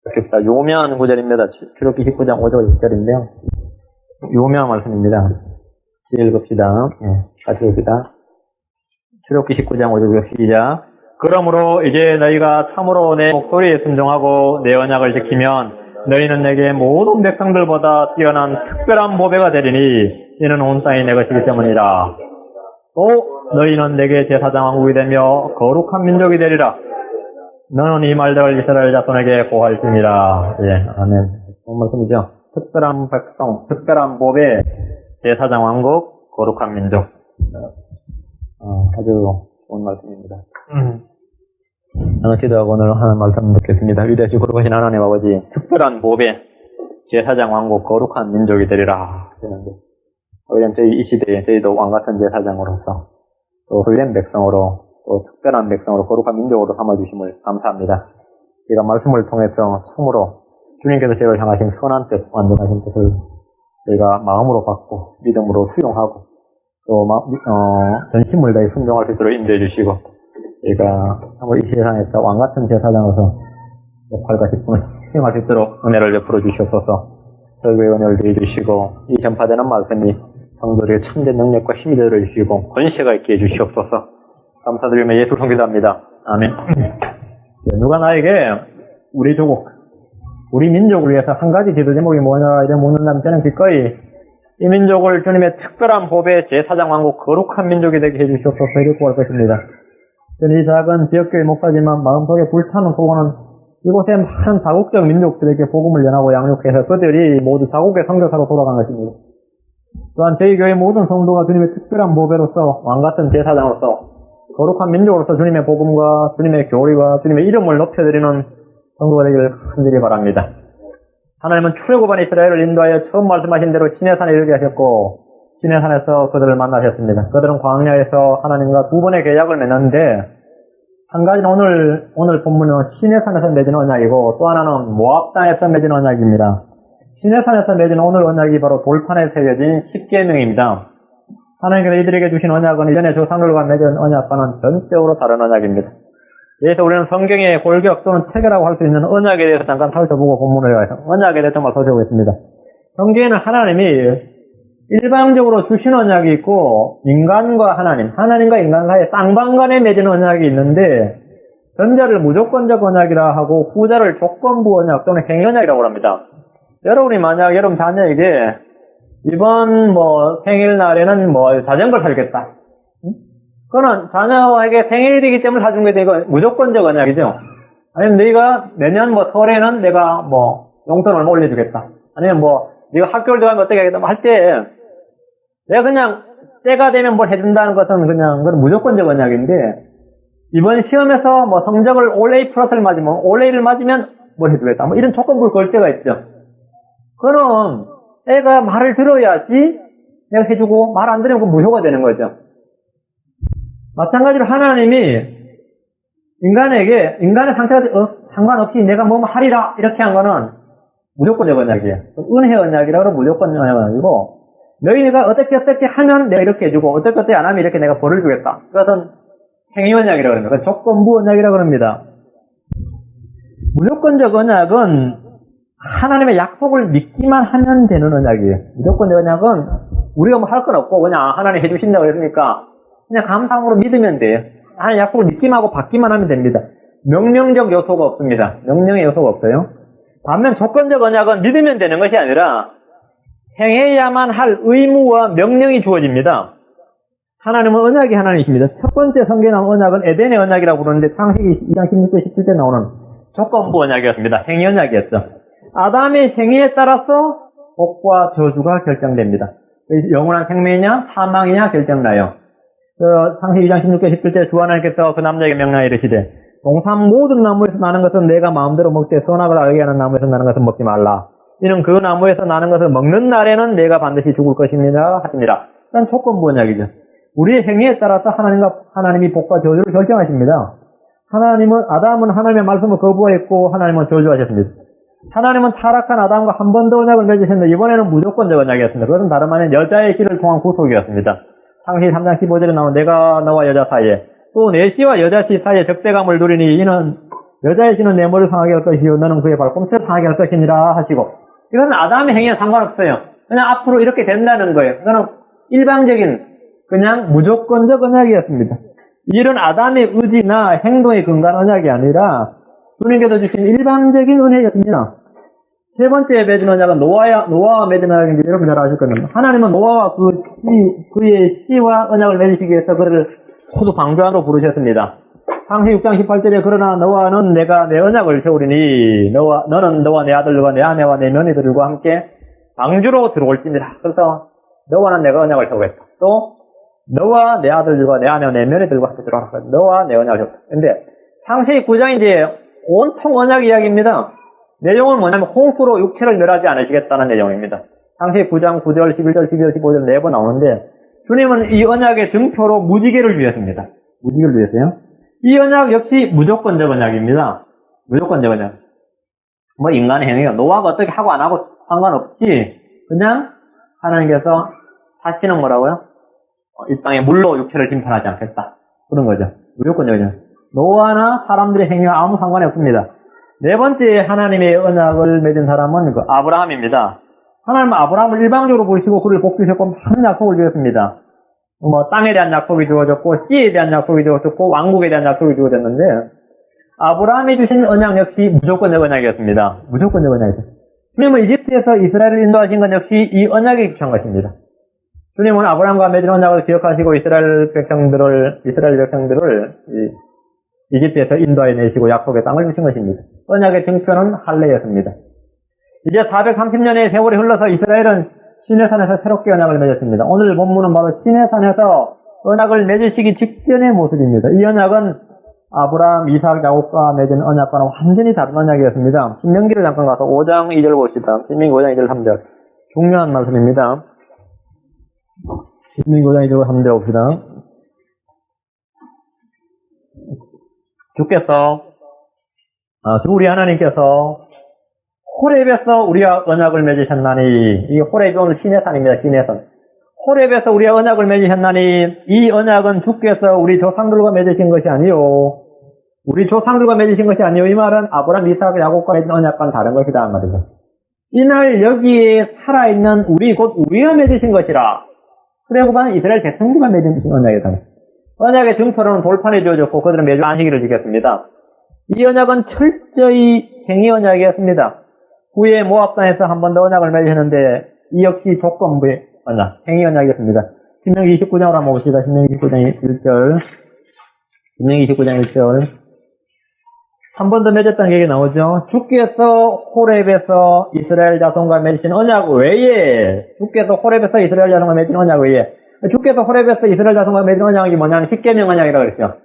읽겠습니다. 요묘한 구절입니다. 출애굽기 19장 5절 6절인데요. 요묘한 말씀입니다. 읽읍시다. 같이 읽읍시다. 출애굽기 19장 5절 시작. 그러므로 이제 너희가 참으로 내 목소리에 순종하고 내 언약을 지키면 너희는 내게 모든 백성들보다 뛰어난 특별한 보배가 되리니 이는 온 땅이 내 것이기 때문이라. 또 너희는 내게 제사장 왕국이 되며 거룩한 민족이 되리라. 너는 이 말들을 이스라엘 자손에게 고할지니라. 예, 아멘. 좋은 말씀이죠. 특별한 백성, 특별한 보배, 제사장 왕국, 거룩한 민족. 아주 좋은 말씀입니다. 나는 기도하고 오늘 하는 말씀 듣겠습니다. 위대하시고 거룩하신 하나님 아버지, 특별한 보배, 제사장 왕국, 거룩한 민족이 되리라. 되는데, 우리는 저희 이 시대에 저희도 왕같은 제사장으로서 또 홀된 백성으로 또 특별한 백성으로 거룩한 민족으로 삼아주심을 감사합니다. 제가 말씀을 통해서 참으로 주님께서 저희를 향하신 선한 뜻, 완전하신 뜻을 저희가 마음으로 받고 믿음으로 수용하고 또 전심을 다해 순종할 수 있도록 인도해 주시고 저희가 참으로 이 세상에서 왕같은 제사장으로서 역할과 기쁨을 수행할 수 있도록 은혜를 베풀어 주시옵소서. 저희의 은혜를 드려 주시고 이 전파되는 말씀이 성도들의 참된 능력과 힘이 되어 주시고 권세가 있게 해주시옵소서. 감사드리며 예수 성기도합니다. 아멘. 누가 나에게 우리 조국, 우리 민족을 위해서 한 가지 기도 제목이 뭐냐 이래 묻는다면 저는 기꺼이 이 민족을 주님의 특별한 보배 제사장 왕국 거룩한 민족이 되게 해주시옵소서 이렇게 구할 것입니다. 저는 이 작은 지역교회 목사지만 마음속에 불타는 소원은 이곳에 많은 자국적 민족들에게 복음을 전하고 양육해서 그들이 모두 자국의 선교사로 돌아간 것입니다. 또한 저희 교회 모든 성도가 주님의 특별한 보배로서 왕같은 제사장으로서 거룩한 민족으로서 주님의 복음과 주님의 교리와 주님의 이름을 높여드리는 성도가 되기를 간절히 바랍니다. 하나님은 출애굽한 이스라엘을 인도하여 처음 말씀하신 대로 시내산에 이르게 하셨고 시내산에서 그들을 만나셨습니다. 그들은 광야에서 하나님과 두 번의 계약을 맺었는데 한 가지는 오늘 본문은 시내산에서 맺은 언약이고 또 하나는 모압 땅에서 맺은 언약입니다. 시내산에서 맺은 오늘 언약이 바로 돌판에 새겨진 십계명입니다. 하나님께서 이들에게 주신 언약은 이전에 조상들과 맺은 언약과는 전적으로 다른 언약입니다. 그래서 우리는 성경의 골격 또는 체계라고 할 수 있는 언약에 대해서 잠깐 살펴보고 본문을 가서 언약에 대해서 정말 살펴보겠습니다. 성경에는 하나님이 일방적으로 주신 언약이 있고 인간과 하나님과 인간 사이에 쌍방간에 맺은 언약이 있는데 전자를 무조건적 언약이라 하고 후자를 조건부 언약 또는 행언약이라고 합니다. 여러분이 만약 여러분 자녀에게 이번 생일날에는 자전거를 사주겠다. 그거는 자녀에게 생일이기 때문에 사준 게 되고 무조건적 언약이죠. 아니면 너희가 내년 설에는 내가 용돈을 올려주겠다. 아니면 네가 학교를 들어가면 어떻게 하겠다 할 때 내가 그냥 때가 되면 뭘 해준다는 것은 그건 무조건적 언약인데 이번 시험에서 성적을 올A 플러스를 맞으면 올A를 맞으면 뭘 해주겠다. 이런 조건부를 걸 때가 있죠. 그럼 애가 말을 들어야지 내가 해주고 말 안 들으면 무효가 되는 거죠. 마찬가지로 하나님이 인간의 상태가 상관없이 내가 하리라 이렇게 한 거는 무조건적 언약이에요. 은혜 언약이라고 무조건적 언약이고 너희가 어떻게 하면 내가 이렇게 해주고 어떻게 안 하면 이렇게 내가 벌을 주겠다. 그것은 행위 언약이라고 합니다. 그건 조건부 언약이라고 합니다. 무조건적 언약은 하나님의 약속을 믿기만 하면 되는 언약이에요. 무조건적 언약은 우리가 할 건 없고 그냥 하나님 해주신다고 했으니까 그냥 감사함으로 믿으면 돼요. 하나님 약속을 믿기만 하고 받기만 하면 됩니다. 명령적 요소가 없습니다. 명령의 요소가 없어요. 반면 조건적 언약은 믿으면 되는 것이 아니라 행해야만 할 의무와 명령이 주어집니다. 하나님은 언약이 하나님이십니다. 첫 번째 성경에 나온 언약은 에덴의 언약이라고 부르는데 창세기 2장 16절 17절 나오는 조건부 언약이었습니다. 행위 언약이었죠. 아담의 행위에 따라서 복과 저주가 결정됩니다. 영원한 생명이냐 사망이냐 결정나요. 창세기 2장 16절 17절 주 하나님께서 그 남자에게 명령하여 이르시되 동산 모든 나무에서 나는 것은 내가 마음대로 먹되 선악을 알게 하는 나무에서 나는 것은 먹지 말라. 이는 그 나무에서 나는 것을 먹는 날에는 내가 반드시 죽을 것입니다 하십니다. 이건 조건부 언약이죠. 우리의 행위에 따라서 하나님이 복과 저주를 결정하십니다. 아담은 하나님의 말씀을 거부했고 하나님은 저주하셨습니다. 하나님은 타락한 아담과 한 번 더 언약을 맺으셨는데 이번에는 무조건적 언약이었습니다. 그것은 다름 아닌 여자의 길을 통한 구속이었습니다. 창세기 3장 15절에 나온 내가 너와 여자 사이에 또 내 씨와 여자 씨 사이에 적대감을 누리니 이는 여자의 신은 내 머리를 상하게 할 것이요 너는 그의 발꿈치를 상하게 할 것이니라 하시고, 이건 아담의 행위와 상관없어요. 그냥 앞으로 이렇게 된다는 거예요. 이거는 일방적인 그냥 무조건적 언약이었습니다. 이런 아담의 의지나 행동에 근거한 언약이 아니라 주님께서 주신 일방적인 은혜였습니다. 세 번째 맺은 언약은 노아와 맺은 언약인지 여러분 잘 아실 겁니다. 하나님은 노아와 그의 씨와 언약을 맺으시기 위해서 그를 호두 방주하로 부르셨습니다. 창세기 6장 18절에 그러나 너와는 내가 내 언약을 세우리니 너는 너와 내 아들과 내 아내와 내 며느리들과 함께 방주로 들어올지니라. 그래서 너와는 내가 언약을 세우겠다. 또 너와 내 아들과 내 아내와 내 며느리들과 함께 들어오라. 너와 내 언약을 세우겠다. 근데 창세기 9장 이제 온통 언약 이야기입니다. 내용은 뭐냐면 홍수로 육체를 멸하지 않으시겠다는 내용입니다. 창세기 9장 9절, 11절, 12절, 15절 4번 나오는데 주님은 이 언약의 증표로 무지개를 위해서입니다. 무지개를 위해서요. 이 언약 역시 무조건적 언약입니다. 무조건적 언약. 뭐 인간의 행위가 노아가 어떻게 하고 안 하고 상관없이 그냥 하나님께서 다시는 뭐라고요? 이 땅에 물로 육체를 심판하지 않겠다. 그런 거죠. 무조건적 언약. 노아나 사람들의 행위와 아무 상관이 없습니다. 네 번째 하나님의 언약을 맺은 사람은 그 아브라함입니다. 하나님은 아브라함을 일방적으로 부르시고 그를 복주셨고 많은 약속을 주셨습니다. 뭐 땅에 대한 약속이 주어졌고 씨에 대한 약속이 주어졌고 왕국에 대한 약속이 주어졌는데 아브라함이 주신 언약 역시 무조건적 언약이었습니다. 무조건적 언약이죠. 주님은 이집트에서 이스라엘을 인도하신 건 역시 이 언약에 기초한 것입니다. 주님은 아브라함과 맺은 언약을 기억하시고 이스라엘 백성들을 이집트에서 인도해 내시고 약속의 땅을 주신 것입니다. 언약의 증표는 할례였습니다. 이제 430년의 세월이 흘러서 이스라엘은 시내산에서 새롭게 언약을 맺었습니다. 오늘 본문은 바로 시내산에서 언약을 맺으시기 직전의 모습입니다. 이 언약은 아브라함, 이삭, 야곱과 맺은 언약과는 완전히 다른 언약이었습니다. 신명기를 잠깐 가서 5장 2절 봅시다. 신명기 5장 2절 3절. 중요한 말씀입니다. 신명기 5장 2절 3절 봅시다. 주께서 주 우리 하나님께서 호렙에서 우리와 언약을 맺으셨나니, 이 호렙이 오늘 시내산입니다. 시내산. 호렙에서 우리와 언약을 맺으셨나니 이 언약은 주께서 우리 조상들과 맺으신 것이 아니요. 우리 조상들과 맺으신 것이 아니요. 이 말은 아브라함, 이삭, 야곱과 맺은 언약과는 다른 것이다 말이죠. 이날 여기에 살아있는 우리 곧 우리와 맺으신 것이라. 그래고만 이스라엘 백성들과 맺은 언약이다. 언약의 증표로는 돌판이 주어졌고 그들은 매주 안식일을 지켰습니다. 이 언약은 철저히 행위 언약이었습니다. 후에 모압 땅에서 한 번 더 언약을 맺으셨는데 이 역시 조건부의 언약, 행위 언약이었습니다. 신명기 29장으로 한번 봅시다. 신명기 29장 1절. 신명기 29장 1절. 한 번 더 맺었다는 얘기 나오죠. 주께서 호렙에서 이스라엘 자손과 맺으신 언약 외에, 주께서 호렙에서 이스라엘 자손과 맺은 언약 외에, 주께서 호렙에서 이스라엘 자손과 맺은 언약이 뭐냐면 십계명 언약이라고 그랬죠.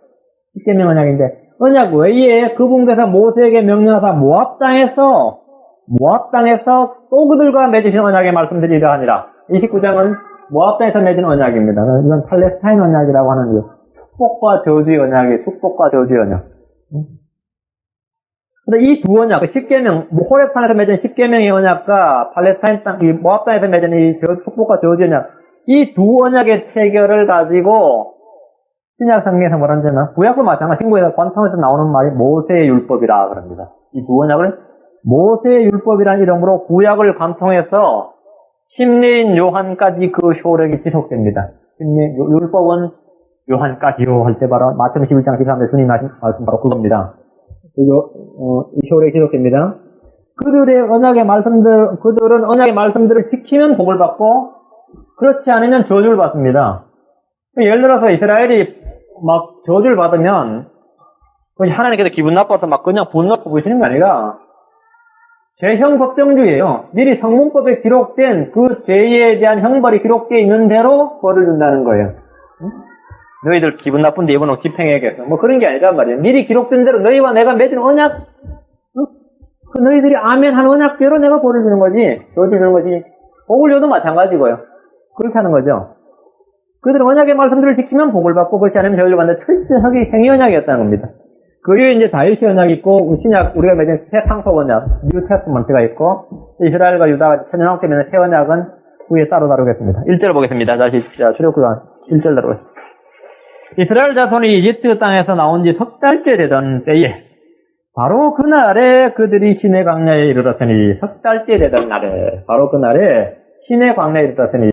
십계명 언약인데 언약 외에 그분께서 모세에게 명령하사 모압 땅에서 또 그들과 맺으신 언약의 말씀드리려 하니라. 29장은 모압 땅에서 맺은 언약입니다. 이건 팔레스타인 언약이라고 하는 거예요. 축복과 저주의 언약이 축복과 저주의 언약. 근데 이 두 언약, 그 십계명, 호렙 산에서 맺은 십계명의 언약과 팔레스타인 땅, 이 모압 땅에서 맺은 이 축복과 저주의 언약, 이 두 언약의 체결을 가지고 신약 성경에서 뭐라 하냐면 구약도 마찬가지, 신구에서 관통에서 나오는 말이 모세의 율법이라 그럽니다. 이 두 언약을 모세의 율법이라는 이름으로 구약을 관통해서 심리인 요한까지 그 효력이 지속됩니다. 율법은 요한까지요 할 때 바로 마태복음 11장 13절에 주님 하신 말씀 바로 그겁니다. 이 효력이 지속됩니다. 그들은 언약의 말씀들을 지키면 복을 받고 그렇지 않으면 저주를 받습니다. 예를 들어서 이스라엘이 막 저주를 받으면 하나님께서 기분 나빠서 막 그냥 분노 부으시는 게 아니라 죄형 법정주의예요. 미리 성문법에 기록된 그 죄에 대한 형벌이 기록되어 있는 대로 벌을 준다는 거예요. 너희들 기분 나쁜데 이번에 집행해야겠어. 뭐 그런 게 아니란 말이에요. 미리 기록된 대로 너희와 내가 맺은 언약, 그 너희들이 아멘 한 언약대로 내가 벌을 주는 거지. 저주를 주는 거지. 복을 줘도 마찬가지고요. 그렇게 하는 거죠. 그들은 언약의 말씀들을 지키면 복을 받고 그렇지 않으면 저주를 받는데 철저하게 행위 언약이었다는 겁니다. 그 위에 이제 다윗의 언약이 있고 신약 우리가 맺은 새 상속 언약, 뉴 테스트먼트가 있고 이스라엘과 유다가 천년왕국에 맺은 새 언약은 후에 따로 다루겠습니다. 1절 보겠습니다. 다시 출애굽기가 1절 다루겠습니다. 이스라엘 자손이 이집트 땅에서 나온 지 석 달째 되던 때에 바로 그날에 그들이 시내 광야에 이르렀으니 석 달째 되던 날에 바로 그날에 시내 광야에 이르렀으니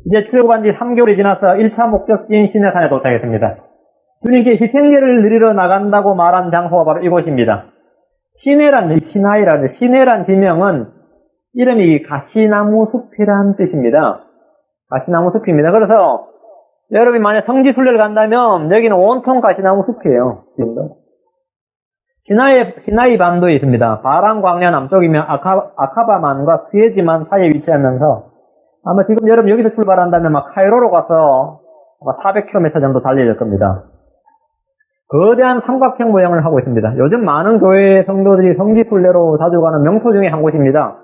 이제 출애굽한 지 3개월이 지나서 1차 목적지인 시내산에 도착했습니다. 주님께 희생제를 드리러 나간다고 말한 장소가 바로 이곳입니다. 시내란 지명은 이름이 가시나무 숲이라는 뜻입니다. 가시나무 숲입니다. 그래서 여러분이 만약 성지순례를 간다면 여기는 온통 가시나무 숲이에요. 시나이 반도에 있습니다. 바란 광야 남쪽이면 아카바만과 스웨지만 사이에 위치하면서 아마 지금 여러분 여기서 출발한다면 막 카이로로 가서 아마 400km 정도 달려야 될 겁니다. 거대한 삼각형 모양을 하고 있습니다. 요즘 많은 교회 성도들이 성지순례로 자주 가는 명소 중에 한 곳입니다.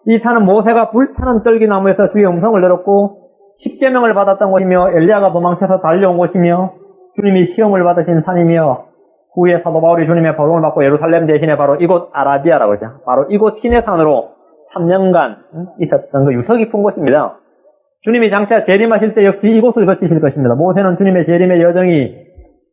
이 산은 모세가 불타는 떨기나무에서 주의 음성을 들었고 십계명을 받았던 곳이며 엘리야가 도망쳐서 달려온 곳이며 주님이 시험을 받으신 산이며 후에 사도 바울이 주님의 보응을 받고 예루살렘 대신에 바로 이곳 아라비아라고 하죠. 바로 이곳 시내산으로 3년간 있었던 그 유서 깊은 곳입니다. 주님이 장차 재림하실 때 역시 이곳을 거치실 것입니다. 모세는 주님의 재림의 여정이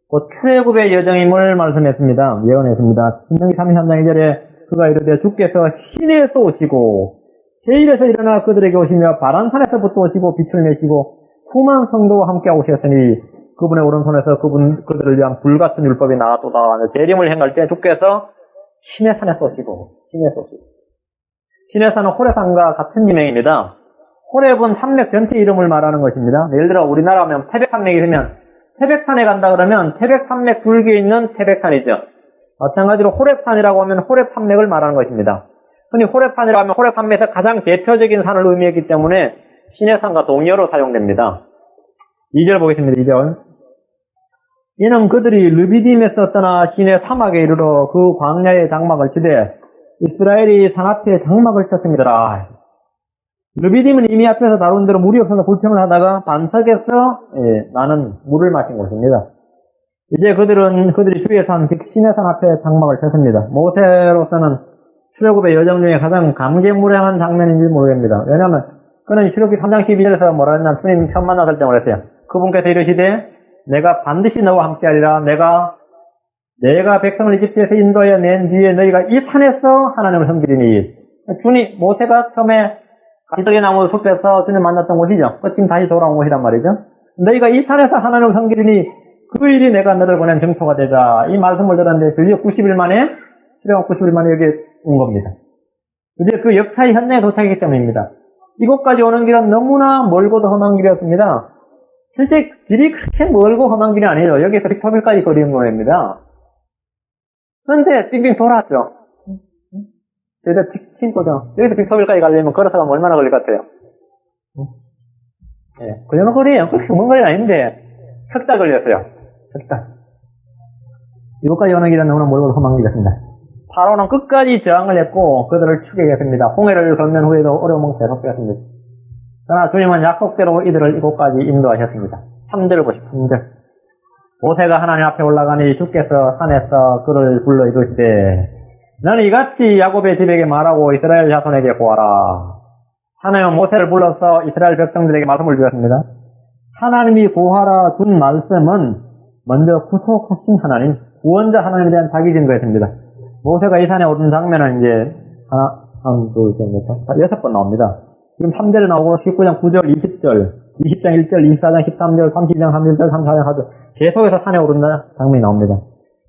곧 출애굽의 여정임을 말씀했습니다. 예언했습니다. 신명기 33장 2절에 그가 이르되 주께서 시내에서 오시고 세일에서 일어나 그들에게 오시며 바란산에서부터 오시고 빛을 내시고 수많은 성도와 함께 오셨으니 그분의 오른손에서 그들을 위한 불같은 율법이 나왔도다. 재림을 행할 때 주께서 시내산에서 오시고 시내산은 호렙산과 같은 지명입니다. 호렙은 산맥 전체 이름을 말하는 것입니다. 예를 들어 우리나라 하면 태백산맥이 있으면 태백산에 간다 그러면 태백산맥 줄기에 있는 태백산이죠. 마찬가지로 호렙산이라고 하면 호렙산맥을 말하는 것입니다. 흔히 호렙산이라고 하면 호렙산맥에서 가장 대표적인 산을 의미했기 때문에 시내산과 동의어로 사용됩니다. 2절 보겠습니다. 2절. 이는 그들이 르비딤에서 떠나 시내 사막에 이르러 그 광야의 장막을 치되 이스라엘이 산 앞에 장막을 쳤습니다. 르비딤은 이미 앞에서 다룬 대로 물이 없어서 불평을 하다가 반석에서 나는 물을 마신 곳입니다. 이제 그들이 주의 산, 즉 시내산 앞에 장막을 쳤습니다. 모세로서는 출애굽의 여정 중에 가장 감개무량한 장면인지 모르겠습니다. 왜냐하면 그는 출애굽기 3장 12절에서 뭐라 했냐면 주님 처음 만났을 때 그랬어요. 그분께서 이르시되 내가 반드시 너와 함께하리라. 내가 백성을 이집트에서 인도하여 낸 뒤에 너희가 이 산에서 하나님을 섬기리니. 주님 모세가 처음에 가시떨기나무 숲에서 주님 만났던 곳이죠. 지금 다시 돌아온 곳이란 말이죠. 너희가 이 산에서 하나님을 섬기리니 그 일이 내가 너를 보낸 증표가 되자. 이 말씀을 들었는데 드디어 90일 만에 출애굽 90일 만에 여기 온 겁니다. 드디어 그 역사의 현장에 도착했기 때문입니다. 이곳까지 오는 길은 너무나 멀고도 험한 길이었습니다. 실제 길이 그렇게 멀고 험한 길이 아니에요. 여기서 빅터빌까지 거리는 거입니다. 그런데 빙빙 돌았죠. 여기서 칭거죠. 여기서 빅터빌까지 가려면 걸어서 가면 얼마나 걸릴 것 같아요? 예, 그러면 거리에요. 그렇게 먼 거리 아닌데 석 달 걸렸어요. 석 달. 이곳까지 오는 길은 너무나 멀고 험한 길이었습니다. 파로는 끝까지 저항을 했고 그들을 추격했습니다. 홍해를 건넌 후에도 어려움은 계속되었습니다. 그러나 주님은 약속대로 이들을 이곳까지 인도하셨습니다. 3절 보십시오. 3절. 모세가 하나님 앞에 올라가니 주께서 산에서 그를 불러 이르시되 너는 이같이 야곱의 집에게 말하고 이스라엘 자손에게 고하라. 하나님은 모세를 불러서 이스라엘 백성들에게 말씀을 주셨습니다. 하나님이 고하라 준 말씀은 먼저 구속하신 하나님, 구원자 하나님에 대한 자기 증거였습니다. 모세가 이 산에 오른 장면은 이제 하나, 둘, 셋, 넷, 6번 나옵니다. 지금 3절에 나오고 19장 9절, 20절, 20장 1절, 24장 13절, 30장 31절, 34장 4절 계속해서 산에 오른 장면이 나옵니다.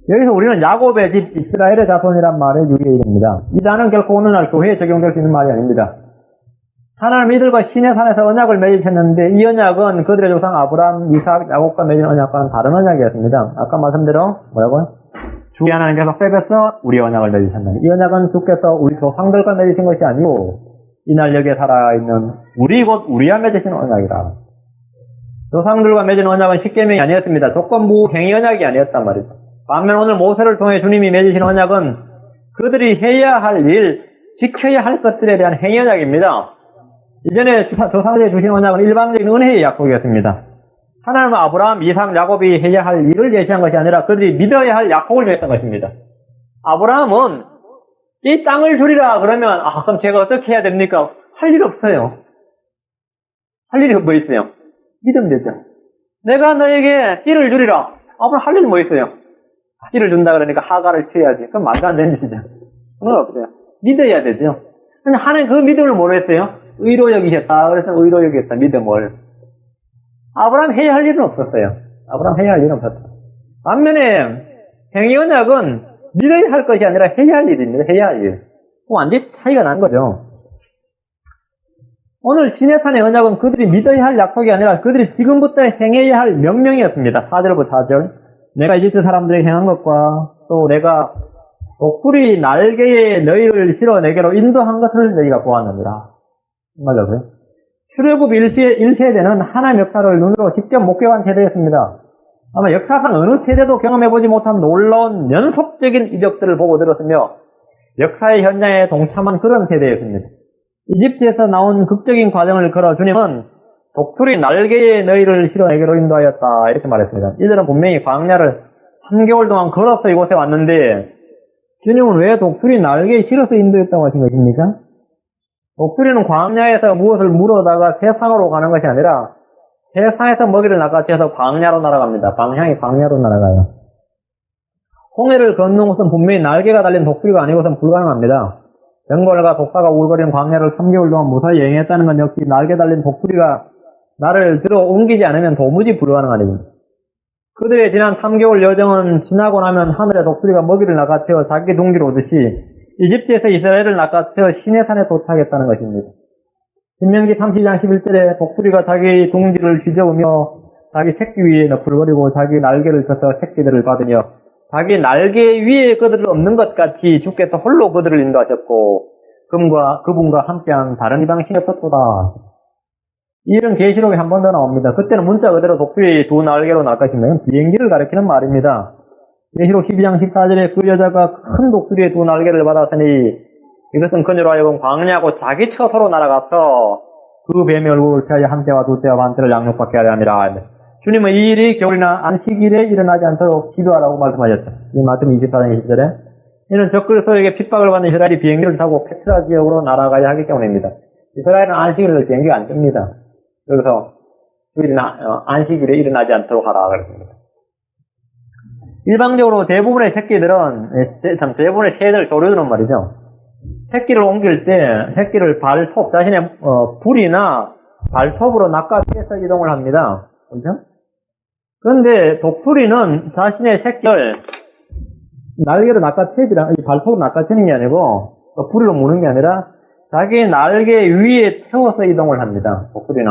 여기서 우리는 야곱의 집 이스라엘의 자손이란 말의 유의에 이릅니다. 이 단어는 결코 오늘날 교회에 적용될 수 있는 말이 아닙니다. 하나님 이들과 시내산에서 언약을 맺으셨는데 이 언약은 그들의 조상 아브라함, 이삭, 야곱과 맺은 언약과는 다른 언약이었습니다. 아까 말씀대로 뭐라고요? 주 하나님께서 빼앗어 우리 언약을 맺으셨는데 이 언약은 주께서 우리 조상들과 맺으신 것이 아니고 이날 여기에 살아있는 우리 곧 우리와 맺으신 언약이라. 조상들과 맺은 언약은 십계명이 아니었습니다. 조건부 행위 언약이 아니었단 말이죠. 반면 오늘 모세를 통해 주님이 맺으신 언약은 그들이 해야 할 일, 지켜야 할 것들에 대한 행위 언약입니다. 이전에 조상들이 주신 언약은 일방적인 은혜의 약속이었습니다. 하나님은 아브라함, 이삭, 야곱이 해야 할 일을 제시한 것이 아니라 그들이 믿어야 할 약속을 주었던 것입니다. 아브라함은 이 땅을 주리라 그러면 그럼 제가 어떻게 해야 됩니까? 할 일 없어요. 할 일이 뭐 있어요? 믿으면 되죠. 내가 너에게 띠를 주리라. 아브라함 할 일 뭐 있어요? 씨를 준다 그러니까 하가를 취해야지. 그건 말도 안 되는 짓이죠. 그건 없어요. 믿어야 되죠. 근데 하나님 그 믿음을 모르겠어요. 의로 여기셨다. 그래서 의로 여기셨다. 믿음을. 아브라함 해야 할 일은 없었어요. 아브라함 해야 할 일은 없었다. 반면에 행위 언약은 믿어야 할 것이 아니라 해야 할 일입니다. 해야 할 일. 완전히 차이가 난 거죠. 오늘 시내산의 언약은 그들이 믿어야 할 약속이 아니라 그들이 지금부터 행해야 할 명령이었습니다. 4절부터 4절. 내가 이집트 사람들에게 행한 것과 또 내가 독수리 날개에 너희를 실어 내게로 인도한 것을 너희가 보았느니라. 맞아요. 출애굽 1세대는 하나님의 역사를 눈으로 직접 목격한 세대였습니다. 아마 역사상 어느 세대도 경험해보지 못한 놀라운 연속적인 이적들을 보고 들었으며 역사의 현장에 동참한 그런 세대였습니다. 이집트에서 나온 극적인 과정을 걸어 주님은 독수리 날개에 너희를 실어 내게로 인도하였다 이렇게 말했습니다. 이들은 분명히 광야를 3개월 동안 걸어서 이곳에 왔는데 주님은 왜 독수리 날개에 실어서 인도했다고 하신 것입니까? 독수리는 광야에서 무엇을 물어다가 세상으로 가는 것이 아니라 세상에서 먹이를 낚아채서 광야로 날아갑니다. 방향이 광야로 날아가요. 홍해를 걷는 것은 분명히 날개가 달린 독수리가 아니고선 불가능합니다. 정벌과 독사가 울거리는 광야를 3개월 동안 무사히 여행했다는 건 역시 날개 달린 독수리가 나를 들어 옮기지 않으면 도무지 불가능한 일입니다. 그들의 지난 3개월 여정은 지나고 나면 하늘에 독수리가 먹이를 낚아채어 자기 둥지로 오듯이 이집트에서 이스라엘을 낚아채어 시내산에 도착했다는 것입니다. 신명기 30장 11절에 독수리가 자기 둥지를 휘저으며 자기 새끼 위에 너풀거리고 자기 날개를 펴서 새끼들을 받으며 자기 날개 위에 그들을 없는 것 같이 주께서 홀로 그들을 인도하셨고 그분과 함께한 다른 이방 신이 없었도다. 이 일은 계시록에 한 번 더 나옵니다. 그때는 문자 그대로 독수리 두 날개로 낚아치면 비행기를 가리키는 말입니다. 계시록 12장 14절에 그 여자가 큰 독수리의 두 날개를 받았으니 이것은 그녀로 하여금 광야하고 자기 처소로 날아가서 그 뱀의 얼굴을 피하여 한 때와 두 때와 반 때를 양육받게 하려 함이라. 주님은 이 일이 겨울이나 안식일에 일어나지 않도록 기도하라고 말씀하셨죠. 이 말씀 24장 20절에 이는 적그리스도에게 핍박을 받는 이스라엘이 비행기를 타고 페트라 지역으로 날아가야 하기 때문입니다. 이스라엘은 안식일을 비행기가 안 뜹니다. 그래서 안식일에 일어나지 않도록 하라 그랬습니다. 일방적으로 대부분의 새끼들은 대부분의 새들 조류들은 말이죠. 새끼를 옮길 때 새끼를 발톱 자신의 불이나 발톱으로 낚아채서 이동을 합니다. 그렇죠? 그런데 독수리는 자신의 새끼를 날개로 낚아채지라 발톱으로 낚아채는 게 아니고 불로 무는 게 아니라 자기 날개 위에 태워서 이동을 합니다. 독수리는.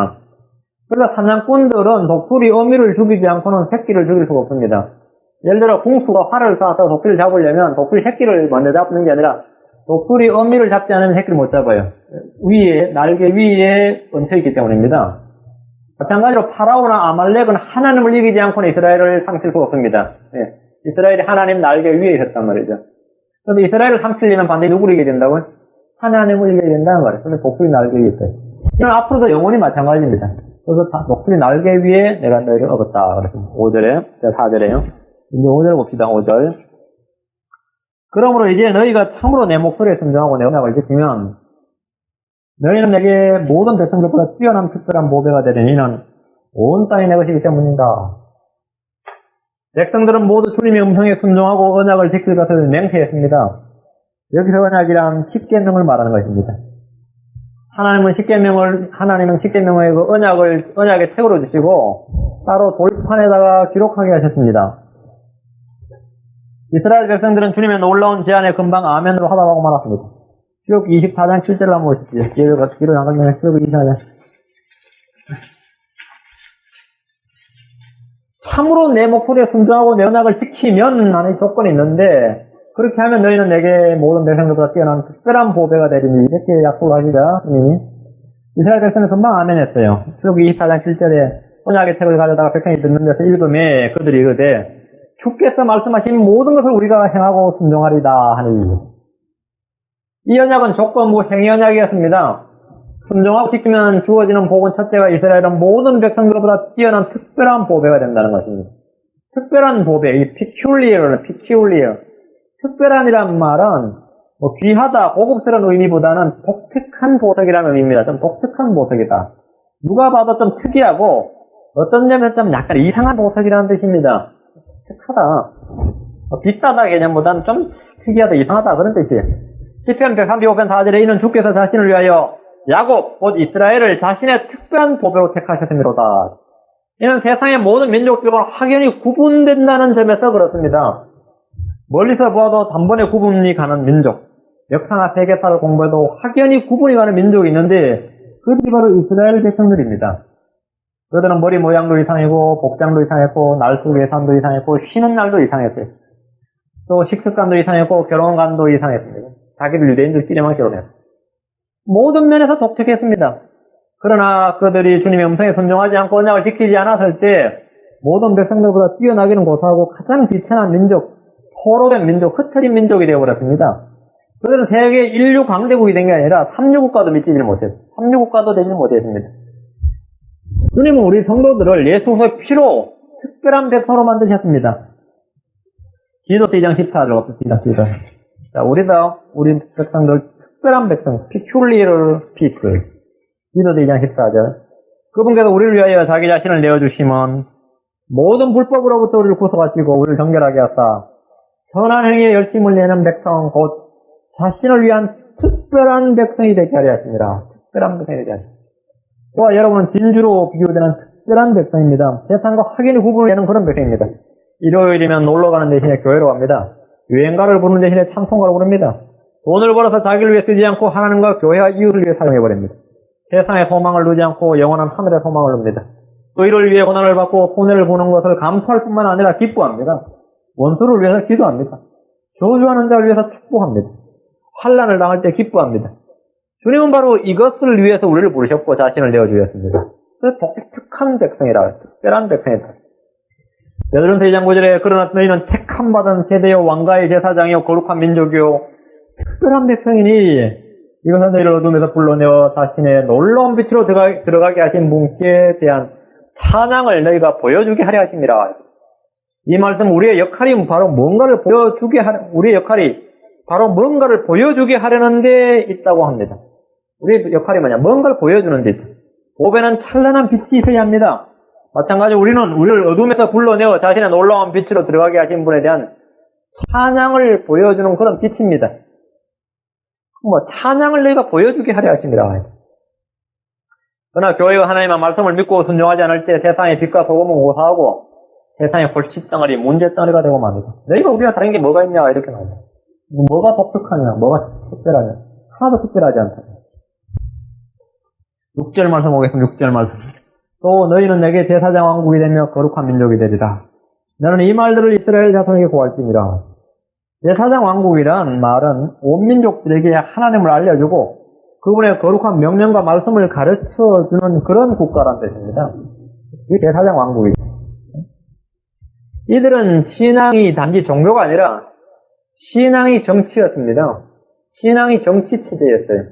그래서 사냥꾼들은 독수리 어미를 죽이지 않고는 새끼를 죽일 수가 없습니다. 예를 들어 궁수가 활을 쏴서 독수리를 잡으려면 독수리 새끼를 먼저 잡는 게 아니라 독수리 어미를 잡지 않으면 새끼를 못 잡아요. 위에 날개 위에 얹혀 있기 때문입니다. 마찬가지로 파라오나 아말렉은 하나님을 이기지 않고는 이스라엘을 상칠 수가 없습니다. 예. 이스라엘이 하나님 날개 위에 있었단 말이죠. 그런데 이스라엘을 상치려면 반드시 누구를 이겨야 된다고요? 하나님을 이겨야 된다는 말이에요. 그런데 독수리 날개 위에 있어요. 이건 앞으로도 영원히 마찬가지입니다. 그래서 독수리 날개 위에 내가 너희를 얻었다. 그랬습니다. 5절에, 4절에요. 이제 5절 봅시다. 5절. 그러므로 이제 너희가 참으로 내 목소리에 순종하고 내 언약을 지키면 너희는 내게 모든 백성들보다 뛰어난 특별한 보배가 되리니 이는 온 땅이 내 것이기 때문이다. 백성들은 모두 주님의 음성에 순종하고 언약을 지킬 것을 맹세했습니다. 여기서 언약이란 십계명을 말하는 것입니다. 하나님은 십계명의 그 언약의 책으로 주시고 따로 돌판에다가 기록하게 하셨습니다. 이스라엘 백성들은 주님의 놀라운 제안에 금방 아멘으로 화답하고 말았습니다. 출애굽 24장 7절을 한번 보십시오. 기록 양각경에 출애굽 24장. 참으로 내 목소리에 순종하고 내 언약을 지키면 하는 조건이 있는데 그렇게 하면 너희는 내게 모든 백성들보다 뛰어난 특별한 보배가 되리니 이렇게 약속을 하시자 주님이. 이스라엘 백성은 금방 아멘했어요. 출애굽 24장 7절에 언약의 책을 가져다가 백성이 듣는 데서 읽음에 그들이 이르되 주께서 말씀하신 모든 것을 우리가 행하고 순종하리다 하니 이 언약은 조건부 행위 언약이었습니다. 순종하고 지키면 주어지는 복은 첫째가 이스라엘은 모든 백성들보다 뛰어난 특별한 보배가 된다는 것입니다. 특별한 보배, 이 peculiar. 특별한이란 말은 뭐 귀하다, 고급스러운 의미보다는 독특한 보석이라는 의미입니다. 좀 독특한 보석이다. 누가 봐도 좀 특이하고 어떤 점에서 좀 약간 이상한 보석이라는 뜻입니다. 특하다. 비싸다 개념보다는 좀 특이하다, 이상하다 그런 뜻이에요. 시편 135편 4절에 이는 주께서 자신을 위하여 야곱, 곧 이스라엘을 자신의 특별한 보배로 택하셨음이로다. 이는 세상의 모든 민족들과 확연히 구분된다는 점에서 그렇습니다. 멀리서 보아도 단번에 구분이 가는 민족, 역사나 세계사를 공부해도 확연히 구분이 가는 민족이 있는데 그들이 바로 이스라엘 백성들입니다. 그들은 머리 모양도 이상하고 복장도 이상했고 날수 계산도 이상했고 쉬는 날도 이상했어요. 또 식습관도 이상했고 결혼관도 이상했습니다. 자기들 유대인들끼리만 결혼했어요. 모든 면에서 독특했습니다. 그러나 그들이 주님의 음성에 순종하지 않고 언약을 지키지 않았을 때 모든 백성들보다 뛰어나기는 고사하고 가장 비천한 민족, 포로된 민족, 흩어진 민족이 되어버렸습니다. 그들은 세계 인류 강대국이 된 게 아니라 삼류국가도 미치지 못했어요. 삼류국가도 되지 못했습니다. 주님은 우리 성도들을 예수의 피로 특별한 백성으로 만드셨습니다. 디도서 2장 14절 봅시다. 자, 우리 백성들 특별한 백성, peculiar people. 디도서 2장 14절. 그분께서 우리를 위하여 자기 자신을 내어주시면 모든 불법으로부터 우리를 구속하시고 우리를 정결하게 하사 선한 행위에 열심을 내는 백성, 곧 자신을 위한 특별한 백성이 되게 하려 하십니다. 특별한 백성이 되게 하십니다. 또한 여러분은 진주로 비교되는 특별한 백성입니다. 세상과 확연히 구분되는 그런 백성입니다. 일요일이면 놀러가는 대신에 교회로 갑니다. 유행가를 부르는 대신에 찬송가를 부릅니다. 돈을 벌어서 자기를 위해 쓰지 않고 하나님과 교회와 이웃을 위해 사용해버립니다. 세상의 소망을 두지 않고 영원한 하늘의 소망을 둡니다. 또 이를 위해 고난을 받고 손해를 보는 것을 감수할 뿐만 아니라 기뻐합니다. 원수를 위해서 기도합니다. 저주하는 자를 위해서 축복합니다. 환난을 당할 때 기뻐합니다. 주님은 바로 이것을 위해서 우리를 부르셨고 자신을 내어주셨습니다. 그래서 독특한 백성이라, 특별한 백성이다. 베드로전서 2장 9절에 그러나 너희는 택함받은 세대요 왕가의 제사장이요 거룩한 민족이요 특별한 백성이니 이것은 너희를 어둠에서 불러내어 자신의 놀라운 빛으로 들어가게 하신 분께 대한 찬양을 너희가 보여주게 하려 하십니다. 이 말씀 우리의 역할이 바로 뭔가를 보여주게 하려는 데 있다고 합니다. 우리의 역할이 뭐냐? 뭔가를 보여주는 데 있다. 보배는 찬란한 빛이 있어야 합니다. 마찬가지로 우리를 어둠에서 불러내어 자신의 놀라운 빛으로 들어가게 하신 분에 대한 찬양을 보여주는 그런 빛입니다. 찬양을 너희가 보여주게 하려 하십니다. 그러나 교회가 하나님의 말씀을 믿고 순종하지 않을 때 세상의 빛과 소금은 고사하고 세상의 골칫덩어리, 문제덩어리가 되고 맙니다. 너희가 우리가 다른 게 뭐가 있냐 이렇게 나옵니다. 뭐가 독특하냐, 뭐가 특별하냐. 하나도 특별하지 않다. 6절 말씀 보겠습니다. 6절 말씀. 또 너희는 내게 제사장 왕국이 되며 거룩한 민족이 되리라. 너는 이 말들을 이스라엘 자손에게 고할지니라. 제사장 왕국이란 말은 온 민족들에게 하나님을 알려주고 그분의 거룩한 명령과 말씀을 가르쳐주는 그런 국가란 뜻입니다. 이게 제사장 왕국이죠. 이들은 신앙이 단지 종교가 아니라 신앙이 정치였습니다. 신앙이 정치 체제였어요.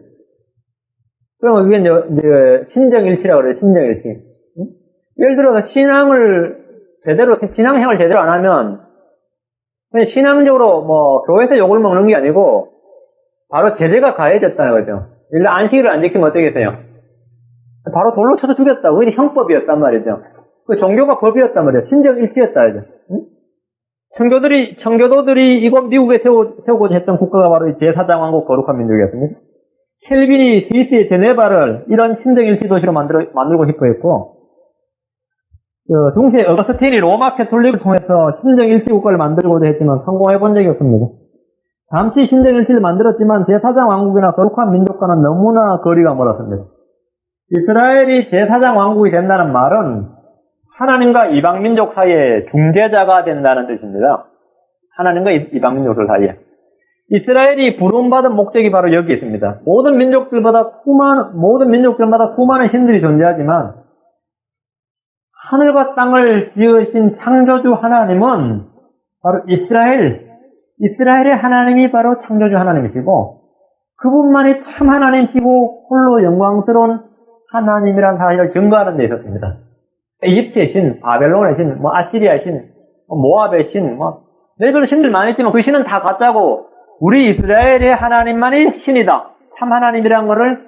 그러면 그게 이제 신정일치라고 그래요. 신정일치. 예를 들어서 신앙생활 제대로 안 하면 그냥 신앙적으로 교회에서 욕을 먹는 게 아니고 바로 제재가 가해졌다는 거죠. 예를 들어 안식일을 안 지키면 어떻겠어요? 바로 돌로 쳐서 죽였다. 그게 형법이었단 말이죠. 그 종교가 법이었단 말이에요. 신정일치였다. 이제. 청교도들이 이곳 미국에 세우고자 했던 국가가 바로 이 제사장 왕국 거룩한 민족이었습니다. 켈빈이 스위스의 제네바를 이런 신정일치 도시로 만들고 싶어 했고, 동시에 어거스틴이 로마 캐톨릭을 통해서 신정일치 국가를 만들고자 했지만 성공해 본 적이 없습니다. 잠시 신정일치를 만들었지만 제사장 왕국이나 거룩한 민족과는 너무나 거리가 멀었습니다. 이스라엘이 제사장 왕국이 된다는 말은 하나님과 이방민족 사이에 중재자가 된다는 뜻입니다. 하나님과 이방민족들 사이에. 이스라엘이 부름받은 목적이 바로 여기 있습니다. 모든 민족들마다 수많은 신들이 존재하지만 하늘과 땅을 지으신 창조주 하나님은 바로 이스라엘의 하나님이 바로 창조주 하나님이시고 그분만이 참 하나님이시고 홀로 영광스러운 하나님이라는 사실을 증거하는 데 있었습니다. 이집트의 신, 바벨론의 신, 아시리아의 신, 모압의 신, 별별 신들 많이 있지만 그 신은 다 가짜고 우리 이스라엘의 하나님만이 신이다. 참 하나님이라는 것을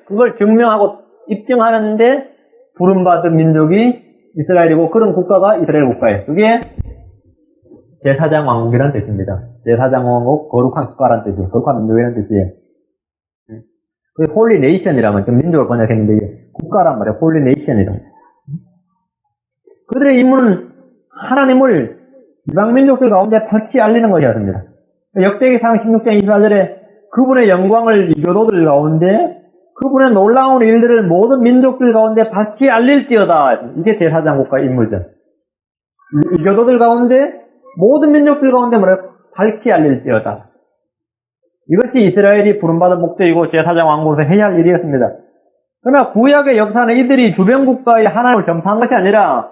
그걸 증명하고 입증하는데 부름받은 민족이 이스라엘이고 그런 국가가 이스라엘 국가예요. 그게 제사장 왕국이라는 뜻입니다. 제사장 왕국, 거룩한 국가라는 뜻이에요. 거룩한 민족이라는 뜻이에요. 그 홀리 네이션이라면 좀 민족을 번역했는데 이게 국가란 말이에요. 홀리 네이션이라고. 그들의 임무는 하나님을 이방 민족들 가운데 밝히 알리는 것이었습니다. 역대기상 16장 24절에 그분의 영광을 이교도들 가운데 그분의 놀라운 일들을 모든 민족들 가운데 밝히 알릴지어다. 이게 제사장 국가의 임무죠. 이교도들 가운데 모든 민족들 가운데 뭐래요? 밝히 알릴지어다. 이것이 이스라엘이 부름받은 목적이고 제사장 왕국에서 해야 할 일이었습니다. 그러나 구약의 역사는 이들이 주변 국가의 하나님을 전파한 것이 아니라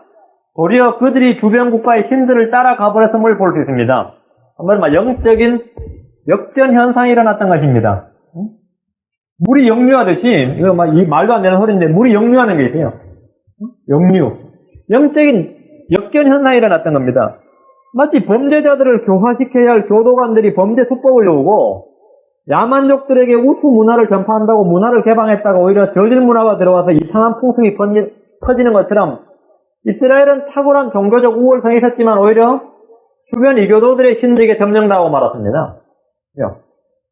도리어 그들이 주변 국가의 신들을 따라가 버렸음을 볼 수 있습니다. 한번 영적인 역전 현상이 일어났던 것입니다. 물이 역류하듯이, 이거 이 말도 안 되는 소리인데, 물이 역류하는 게 있어요. 역류. 영적인 역전 현상이 일어났던 겁니다. 마치 범죄자들을 교화시켜야 할 교도관들이 범죄 수법을 배우고, 야만족들에게 우수 문화를 전파한다고 문화를 개방했다가 오히려 저질 문화가 들어와서 이상한 풍습이 퍼지는 것처럼, 이스라엘은 탁월한 종교적 우월성이 있었지만 오히려 주변 이교도들의 신들에게 점령당하고 말았습니다.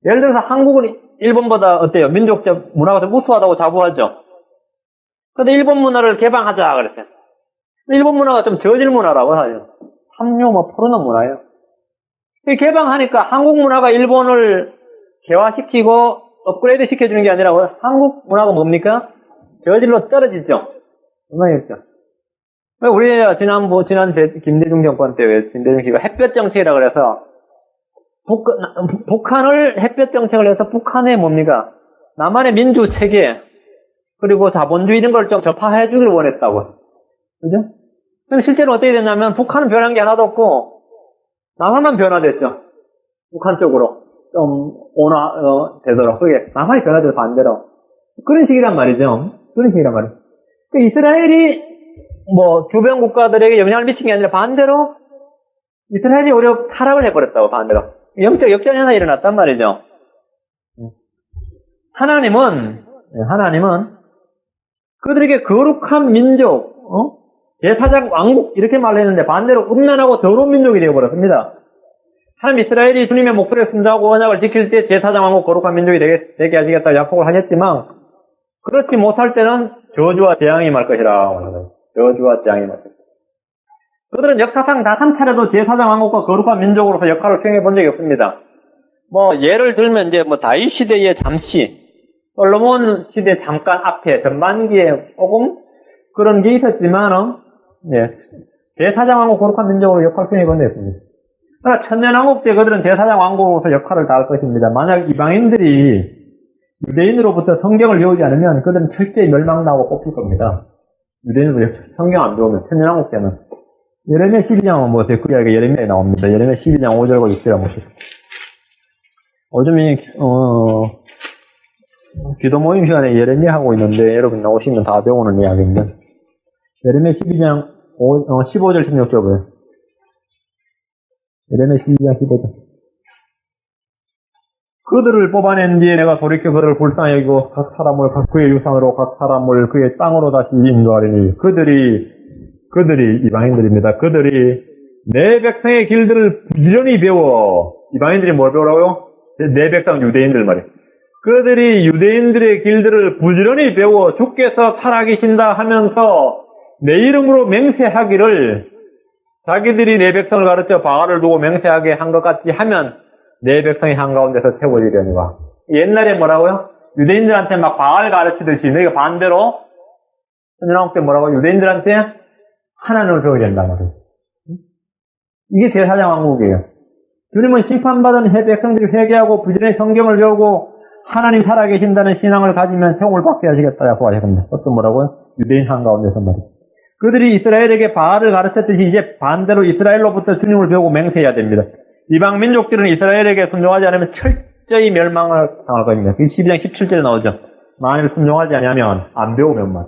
예를 들어서 한국은 일본보다 어때요? 민족적 문화가 좀 우수하다고 자부하죠. 근데 일본 문화를 개방하자 그랬어요. 일본 문화가 좀 저질 문화라고 하죠. 삼류 포르노 문화예요. 개방하니까 한국 문화가 일본을 개화시키고 업그레이드 시켜주는 게 아니라 한국 문화가 뭡니까? 저질로 떨어지죠. 분명했죠. 우리가 지난 김대중 정권 때 왜 김대중 씨가 햇볕 정책이라 그래서 북한을 햇볕 정책을 해서 북한의 뭡니까? 남한의 민주 체계 그리고 자본주의 이런 걸 좀 접하해 주길 원했다고. 그죠? 근데 실제로 어떻게 됐냐면 북한은 변한 게 하나도 없고 남한만 변화됐죠. 북한 쪽으로 좀 되도록 그게 남한이 변화돼서 반대로 그런 식이란 말이죠. 그런 식이란 말이에요. 이스라엘이 주변 국가들에게 영향을 미친 게 아니라 반대로 이스라엘이 오히려 타락을 해버렸다고, 반대로. 영적 역전 현상이 일어났단 말이죠. 하나님은 그들에게 거룩한 민족, 제사장 왕국, 이렇게 말을 했는데 반대로 음란하고 더러운 민족이 되어버렸습니다. 하나님 이스라엘이 주님의 목소리에 순종하고 언약을 지킬 때 제사장 왕국 거룩한 민족이 되게 하시겠다고 약속을 하셨지만, 그렇지 못할 때는 저주와 재앙이 말 것이라 하는 거예요. 저주와 재앙이 말 것이다. 그들은 역사상 단 한 차례도 제사장 왕국과 거룩한 민족으로서 역할을 수행해 본 적이 없습니다. 예를 들면 다윗 시대에 잠시, 솔로몬 시대 잠깐 앞에 전반기에 조금 그런 게 있었지만은, 제사장 왕국 거룩한 민족으로 역할을 수행해 본 적이 없습니다. 그러나 천년왕국 때 그들은 제사장 왕국으로서 역할을 다할 것입니다. 만약 이방인들이 유대인으로부터 성경을 배우지 않으면 그들은 철저히 멸망당하고 뽑힐 겁니다. 유대인으로부터 성경 안 배우면 천년왕국 때는. 예레미야 12장은 보세요. 그 이야기가 예레미야에 나옵니다. 예레미야 12장 5절과 6절을 보세요. 요즘에 기도 모임 시간에 예레미야 하고 있는데 여러분 나오시면 다 배우는 이야기인데 예레미야 12장 15절 16절 보세요. 예레미야 12장 15절. 그들을 뽑아낸 뒤에 내가 돌이켜 그들을 불쌍히 여기고 각 사람을 그의 유산으로 각 사람을 그의 땅으로 다시 인도하리니 그들이 이방인들입니다. 그들이 내 백성의 길들을 부지런히 배워. 이방인들이 뭘 배우라고요? 내 백성 유대인들 말이에요. 그들이 유대인들의 길들을 부지런히 배워 주께서 살아계신다 하면서 내 이름으로 맹세하기를 자기들이 내 백성을 가르쳐 바알을 두고 맹세하게 한 것 같이 하면 내 백성이 한가운데서 태워지려니와. 옛날에 뭐라고요? 유대인들한테 막 바알 가르치듯이 너희가 반대로 천년왕국 때 뭐라고? 유대인들한테 하나님을 배워야 된다는 거죠. 이게 제사장 왕국이에요. 주님은 심판받은 백성들이 회개하고 부지런히 성경을 배우고 하나님 살아계신다는 신앙을 가지면 세움을 받게 하시겠다고 하셨습니다. 어떤 뭐라고요? 유대인 한가운데서 말이죠. 그들이 이스라엘에게 바알을 가르쳤듯이 이제 반대로 이스라엘로부터 주님을 배우고 맹세해야 됩니다. 이방 민족들은 이스라엘에게 순종하지 않으면 철저히 멸망을 당할 것입니다. 12장 17절에 나오죠. 만일 순종하지 않으면 안 배우면 말.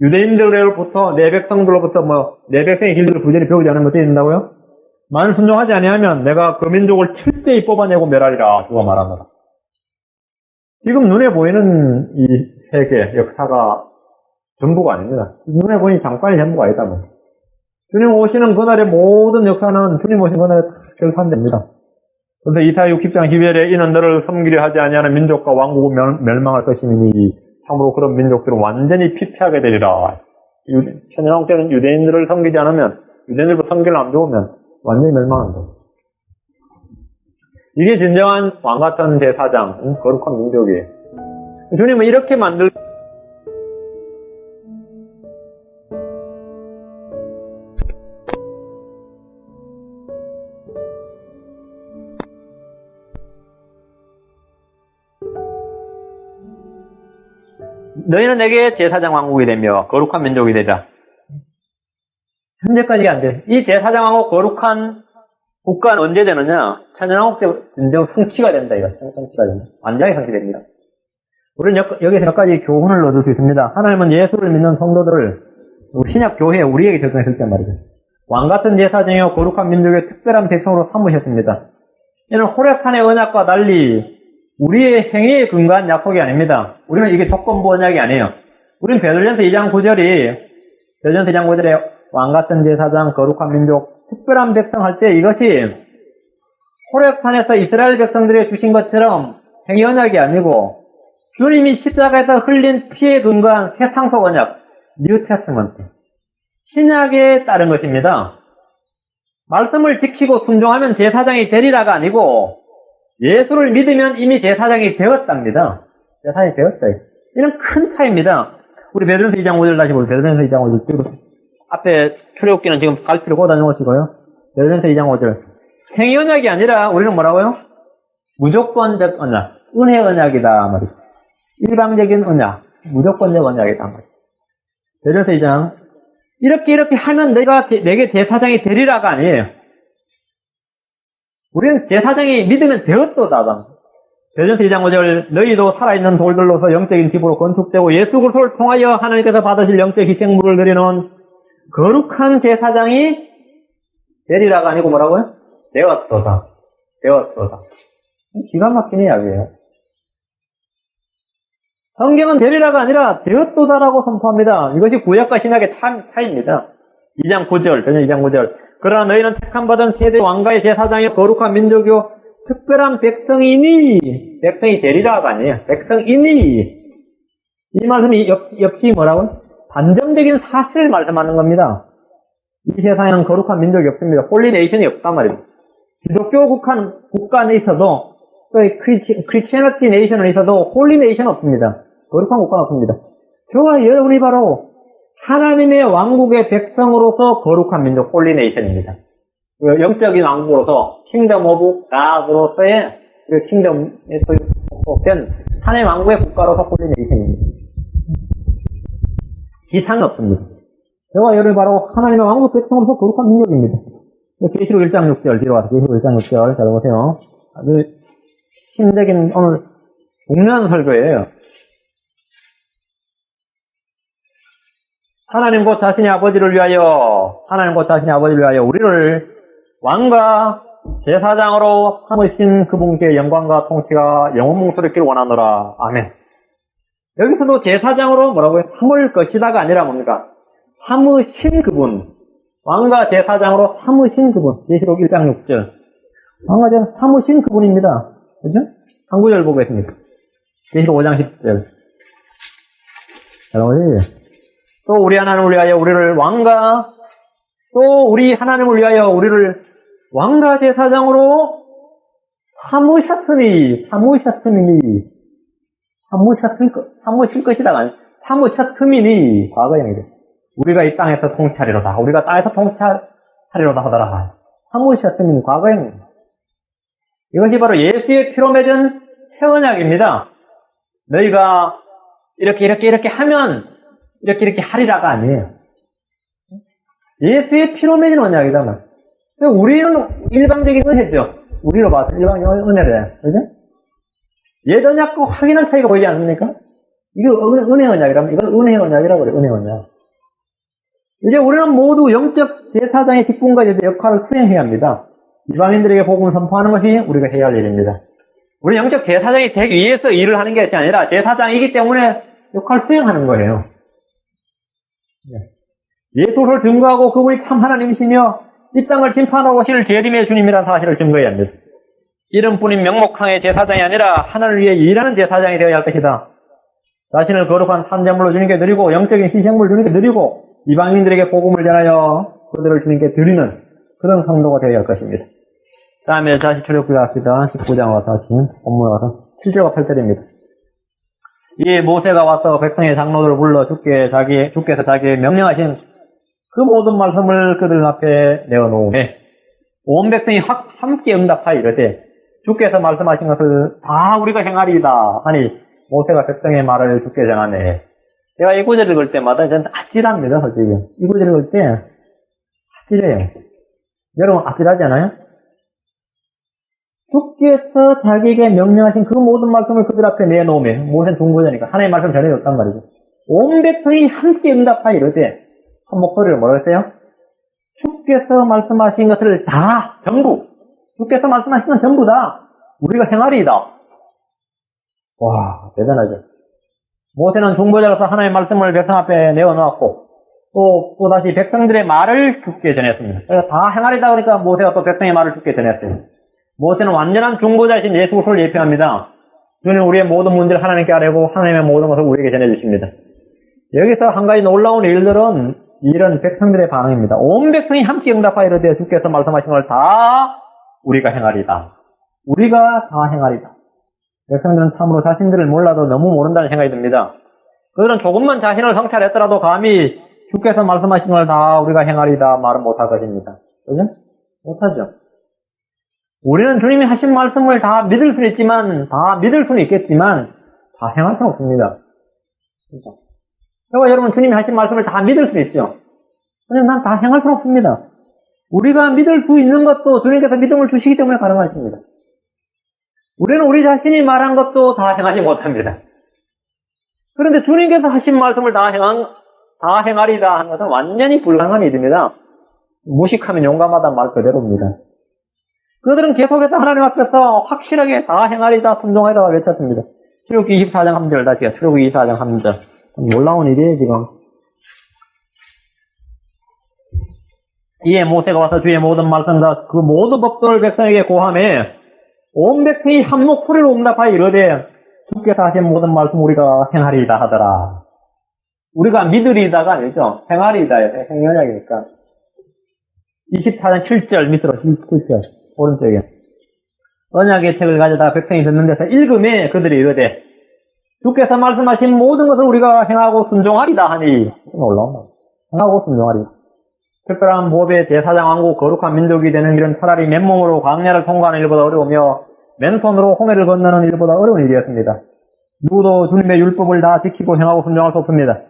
유대인들로부터 내 백성들로부터 내 백성의 길들을 부지런히 배우지 않으면 어떻게 된다고요? 만일 순종하지 아니하면 내가 그 민족을 철저히 뽑아내고 멸하리라 누가 말한 거다. 지금 눈에 보이는 이 세계 역사가 전부가 아닙니다. 눈에 보이는 잠깐이 전부가 아니다. 주님 오시는 그날의 모든 역사는 주님 오신 그날에 다 결산됩니다. 그래서 이사야 60장 12절에 이는 너를 섬기려 하지 아니하는 민족과 왕국은 멸망할 것이니 참으로 그런 민족들은 완전히 피폐하게 되리라. 천연왕 때는 유대인들을 섬기지 않으면, 유대인들도 섬기를 안 좋으면 완전히 멸망한다. 이게 진정한 왕같은 제사장, 거룩한 민족이에요. 주님은 이렇게 너희는 내게 제사장 왕국이 되며 거룩한 민족이 되자. 현재까지 안 돼. 이 제사장 왕국 거룩한 국가는 언제 되느냐? 천연왕국 때 진정 성취가 된다. 이거 성취가 된다. 완전히 성취됩니다. 우리는 여기서 몇 가지 교훈을 얻을 수 있습니다. 하나님은 예수를 믿는 성도들을 우리 신약 교회에 우리에게 적용했을 때 말이죠. 왕같은 제사장이요 거룩한 민족의 특별한 백성으로 삼으셨습니다. 이는 호렙산의 언약과 달리 우리의 행위에 근거한 약속이 아닙니다. 우리는 이게 조건부 언약이 아니에요. 우리는 베드로전서 2장 9절에 왕같은 제사장, 거룩한 민족, 특별한 백성 할 때 이것이 호렙산에서 이스라엘 백성들에게 주신 것처럼 행위 언약이 아니고 주님이 십자가에서 흘린 피에 근거한 세상속 언약, 뉴 테스트먼트, 신약에 따른 것입니다. 말씀을 지키고 순종하면 제사장이 되리라가 아니고 예수를 믿으면 이미 제사장이 되었답니다. 제사장이 되었다. 이는 큰 차이입니다. 우리 베드로전서 2장 5절 다시 보세요. 베드로전서 2장 5절. 앞에 출애굽기는 지금 갈피를 꽂아 놓으시고요. 베드로전서 2장 5절. 행위 언약이 아니라 우리는 뭐라고요? 무조건적 언약, 은혜 언약이다 말이죠. 일방적인 언약, 무조건적 언약이다 말이죠. 베드로전서 2장. 이렇게 하면 내게 제사장이 되리라가 아니에요. 우리는 제사장이 믿으면 되었도다. 베드로전서 2장 5절 너희도 살아있는 돌들로서 영적인 집으로 건축되고 예수 그리스도를 통하여 하나님께서 받으실 영적 희생물을 드리는 거룩한 제사장이 되리라가 아니고 뭐라고요? 되었도다. 기가 막힌 이야기예요. 성경은 되리라가 아니라 되었도다라고 선포합니다. 이것이 구약과 신약의 차이입니다. 2장 9절, 베드로전서 2장 9절. 그러나 너희는 택함받은 세대 왕가의 제사장이요 거룩한 민족이요 특별한 백성이니, 백성이 되리라가 아니에요. 백성이니. 이 말씀이 역시 뭐라고요? 반정적인 사실을 말씀하는 겁니다. 이 세상에는 거룩한 민족이 없습니다. 홀리 네이션이 없단 말입니다. 기독교 국가 안에 있어도 또 크리스티애니티 네이션에 있어도 홀리 네이션 없습니다. 거룩한 국가는 없습니다. 저와 여러분이 바로 하나님의 왕국의 백성으로서 거룩한 민족 홀리 네이션입니다. 영적인 왕국으로서 킹덤 오브 갓으로서의 킹덤에 속된 하나님의 왕국의 국가로서 홀리 네이션입니다. 지상이 없습니다. 저와 여러분이 바로 하나님의 왕국 백성으로서 거룩한 민족입니다. 계시록 1장 6절 뒤로 와서 계시록 1장 6절 잘 보세요. 아주 심적인 오늘 중요한 설교예요. 하나님 곧 자신의 아버지를 위하여 우리를 왕과 제사장으로 삼으신 그분께 영광과 통치가 영원 몽소리길 원하노라. 아멘. 여기서도 제사장으로 뭐라고요? 삼을 것이다가 아니라 뭡니까? 삼으신 그분. 왕과 제사장으로 삼으신 그분. 계시록 1장 6절. 왕과 제사장 삼으신 그분입니다. 그죠? 한 구절 보겠습니다. 계시록 5장 10절. 자, 또 우리 하나님을 위하여 우리를 왕과, 또 우리 하나님을 위하여 우리를 왕과 제사장으로 삼으셨으니, 삼으실 것이다가 아니라 삼으셨음이니, 과거형이죠. 우리가 이 땅에서 통치하리로다. 우리가 땅에서 통치하리로다 하더라. 삼으셨음이니, 과거형입니다. 이것이 바로 예수의 피로 맺은 새 언약입니다. 너희가 이렇게 하면 이렇게 하리라가 아니에요. 예수의 피로 맺은 언약이다. 우리는 일방적인 은혜죠. 우리로 봐서 일방적인 은혜래. 그죠? 옛 언약과 확연한 차이가 보이지 않습니까? 이거 은혜 언약이라면 이건 은혜 언약이라고 그래요. 은혜 언약. 이제 우리는 모두 영적 제사장의 직분과 역할을 수행해야 합니다. 이방인들에게 복음을 선포하는 것이 우리가 해야 할 일입니다. 우리는 영적 제사장이 되기 위해서 일을 하는 게 아니라 제사장이기 때문에 역할을 수행하는 거예요. 예수를 증거하고 그분이 참 하나님이시며 이 땅을 심판하고 오실 재림의 주님이라는 사실을 증거해야 합니다. 이름뿐인 명목항의 제사장이 아니라 하나님을 위해 일하는 제사장이 되어야 할 것이다. 자신을 거룩한 산재물로 주님께 드리고 영적인 희생물을 주님께 드리고 이방인들에게 복음을 전하여 그들을 주님께 드리는 그런 성도가 되어야 할 것입니다. 다음에 다시 출애굽기합시다. 19장 와서 다시 본문에 와서 7절과 8절입니다. 이 모세가 와서 백성의 장로들을 불러 주께서 자기에게 명령하신 그 모든 말씀을 그들 앞에 내어놓으매 온 백성이 함께 응답하여 이르되 주께서 말씀하신 것을 다 우리가 행하리이다 하니 모세가 백성의 말을 주께 전하네. 제가 이 구절 읽을 때마다 저는 아찔합니다, 솔직히. 이 구절 읽을 때 아찔해요. 여러분 아찔하지 않아요? 주께서 자기에게 명령하신 그 모든 말씀을 그들 앞에 내놓으면 모세는 중보자니까 하나님의 말씀을 전해줬단 말이죠. 온 백성이 함께 응답하여 이르되 한 목소리를 뭐라고 했어요? 주께서 말씀하신 것을 다 전부 주께서 말씀하신 건 전부 다 우리가 행하리이다. 와 대단하죠. 모세는 중보자로서 하나님의 말씀을 백성 앞에 내어놓았고 또 다시 백성들의 말을 주께 전했습니다. 그래서 다 행하리다 그러니까 모세가 또 백성의 말을 주께 전했어요. 모세는 완전한 중보자이신 예수 그리스도를 예표합니다. 주는 우리의 모든 문제를 하나님께 아뢰고 하나님의 모든 것을 우리에게 전해주십니다. 여기서 한 가지 놀라운 일들은 이런 백성들의 반응입니다. 온 백성이 함께 응답하여 이르되 주께서 말씀하신 걸 다 우리가 행하리다. 우리가 다 행하리다. 백성들은 참으로 자신들을 몰라도 너무 모른다는 생각이 듭니다. 그들은 조금만 자신을 성찰했더라도 감히 주께서 말씀하신 걸 다 우리가 행하리다 말은 못할 것입니다. 그죠? 못하죠. 우리는 주님이 하신 말씀을 다 믿을 수는 있지만, 다 행할 수는 없습니다. 그렇죠? 저와 여러분 주님이 하신 말씀을 다 믿을 수는 있죠. 근데 난 다 행할 수는 없습니다. 우리가 믿을 수 있는 것도 주님께서 믿음을 주시기 때문에 가능하십니다. 우리는 우리 자신이 말한 것도 다 행하지 못합니다. 그런데 주님께서 하신 말씀을 다 행하리다 하는 것은 완전히 불가능한 일입니다. 무식하면 용감하다는 말 그대로입니다. 그들은 계속해서 하나님 앞에서 확실하게 다 행하리다, 순종하리다 외쳤습니다. 출애굽기 24장 3절 다시요. 출애굽기 24장 3절. 놀라운 일이에요, 지금. 이에 모세가 와서 주의 모든 말씀과 그 모든 법도를 백성에게 고하매 온 백성이 한 목소리로 응답하여 이르되 주께서 하신 모든 말씀 우리가 행하리이다 하더라. 우리가 믿으리다가 아니죠. 행하리이다예요. 행연약이니까. 24장 7절 밑으로 7절 오른쪽에 언약의 책을 가져다 백성이 듣는 데서 읽음에 그들이 이르되 주께서 말씀하신 모든 것을 우리가 행하고 순종하리다 하니 올라온다. 행하고 순종하리다. 특별한 보배 제사장 왕국 거룩한 민족이 되는 길은 차라리 맨몸으로 광야를 통과하는 일보다 어려우며 맨손으로 홍해를 건너는 일보다 어려운 일이었습니다. 누구도 주님의 율법을 다 지키고 행하고 순종할 수 없습니다.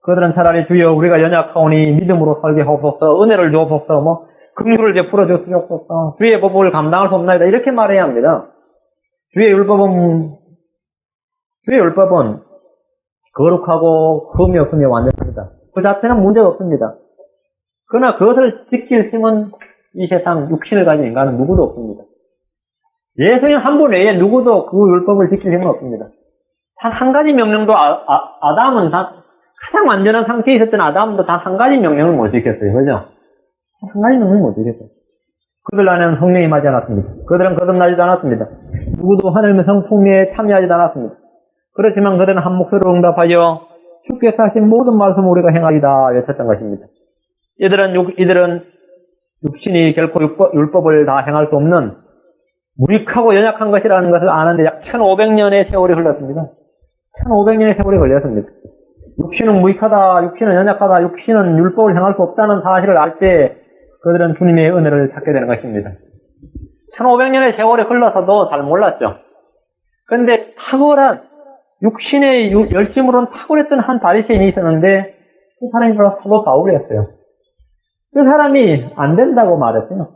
그들은 차라리 주여 우리가 연약하오니 믿음으로 살게 하옵소서, 은혜를 주옵소서, 긍휼을 베풀어 주옵소서, 주의 법을 감당할 수 없나이다 이렇게 말해야 합니다. 주의 율법은 거룩하고 흠이 없으며 완전합니다. 그 자체는 문제가 없습니다. 그러나 그것을 지킬 힘은 이 세상 육신을 가진 인간은 누구도 없습니다. 예수님 한 분 외에 누구도 그 율법을 지킬 힘은 없습니다. 단 한 가지 명령도 아담은 가장 완전한 상태에 있었던 아담도 단 한 가지 명령을 못 지켰어요. 그죠? 한 가지 명령을 못 지켰어요. 그들 안에는 성령이 임하지 않았습니다. 그들은 거듭나지도 않았습니다. 누구도 하나님의 성품에 참여하지도 않았습니다. 그렇지만 그들은 한 목소리로 응답하여 주께서 하신 모든 말씀을 우리가 행하리다 외쳤던 것입니다. 이들은 육신이 결코 율법을 다 행할 수 없는 무익하고 연약한 것이라는 것을 아는데 약 1500년의 세월이 흘렀습니다. 1500년의 세월이 걸렸습니다. 육신은 무익하다, 육신은 연약하다, 육신은 율법을 행할 수 없다는 사실을 알 때 그들은 주님의 은혜를 찾게 되는 것입니다. 1500년의 세월이 흘러서도 잘 몰랐죠. 그런데 탁월한 육신의 열심으로는 탁월했던 한 바리새인이 있었는데 그 사람이 바로 사도 바울이었어요. 그 사람이 안 된다고 말했어요.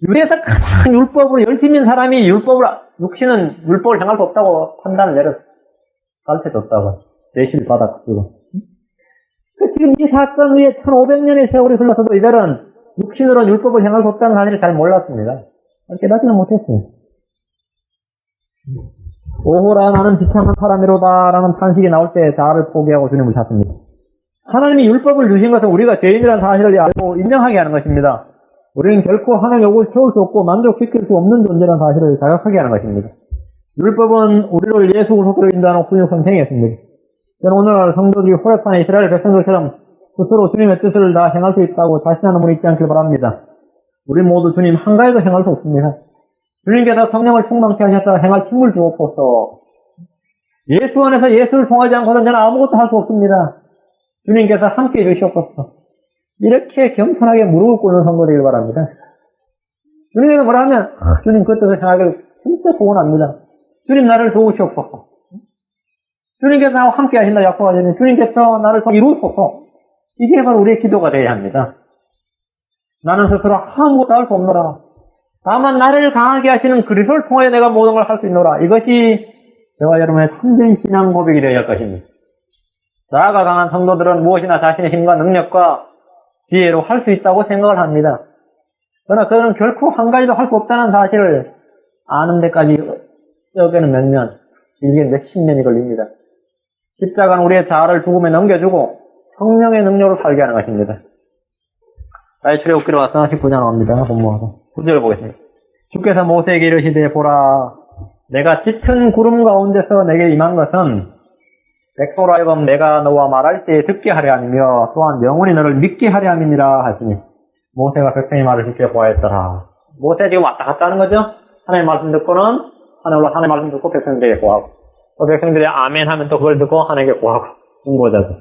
유대에서 가장 율법으로 열심인 사람이 육신은 율법을 행할 수 없다고 판단을 내려 가르쳐줬다고 제시를 받았고. 지금 이 사건 후에 1500년의 세월이 흘러서도 이들은 육신으로는 율법을 행할 수 없다는 사실을 잘 몰랐습니다. 깨닫지는 못했어요. 오호라 나는 비참한 사람이로다 라는 탄식이 나올 때 자아를 포기하고 주님을 찾습니다. 하나님이 율법을 주신 것은 우리가 죄인이라는 사실을 알고 인정하게 하는 것입니다. 우리는 결코 하나님의 욕을 채울 수 없고 만족시킬 수 없는 존재라는 사실을 자각하게 하는 것입니다. 율법은 우리를 예수 그리스도로 인도하는 훈육선 행위였습니다. 저는 오늘날 성도들이 호렙산의 이스라엘 백성들처럼 스스로 주님의 뜻을 다 행할 수 있다고 자신하는 분이 있지 않길 바랍니다. 우리 모두 주님 한가해도 행할 수 없습니다. 주님께서 성령을 충만케 하셨다 행할 힘을 주옵소서. 예수 안에서 예수를 통하지 않고는 저는 아무것도 할 수 없습니다. 주님께서 함께 해주시옵소서. 이렇게 겸손하게 무릎을 꿇는 성도되길 바랍니다. 주님께서 뭐라 하면 주님 그 뜻을 행하기를 진짜 소원합니다. 주님 나를 도우시옵소서. 주님께서 나와 함께 하신다 약속하시니 주님께서 나를 이루소서. 이게 바로 우리의 기도가 되어야 합니다. 나는 스스로 아무것도 할 수 없노라. 다만 나를 강하게 하시는 그리스도를 통하여 내가 모든 걸 할 수 있노라. 이것이 저와 여러분의 참된 신앙 고백이 되어야 할 것입니다. 자아가 강한 성도들은 무엇이나 자신의 힘과 능력과 지혜로 할 수 있다고 생각을 합니다. 그러나 그들은 결코 한 가지도 할 수 없다는 사실을 아는 데까지 여기는 몇 년, 길게 몇십 년이 걸립니다. 십자가는 우리의 자아를 죽음에 넘겨주고 성령의 능력으로 살게 하는 것입니다. 나의 출애굽기로 와서 19장 나옵니다. 본문에서 9절 보겠습니다. 주께서 모세에게 이르시되 보라 내가 짙은 구름 가운데서 내게 임한 것은 백성으로 하여금 내가 너와 말할 때에 듣게 하려 함이며 또한 영원히 너를 믿게 하려 함이니라 하시니 모세가 백성의 말을 듣게 보아했더라. 모세 지금 왔다 갔다 하는 거죠. 하나님의 말씀 듣고는 하나님의 말씀 듣고 백성들에게 고하고 또 백성들이 아멘 하면 또 그걸 듣고 하나님께 고하고 중보자죠.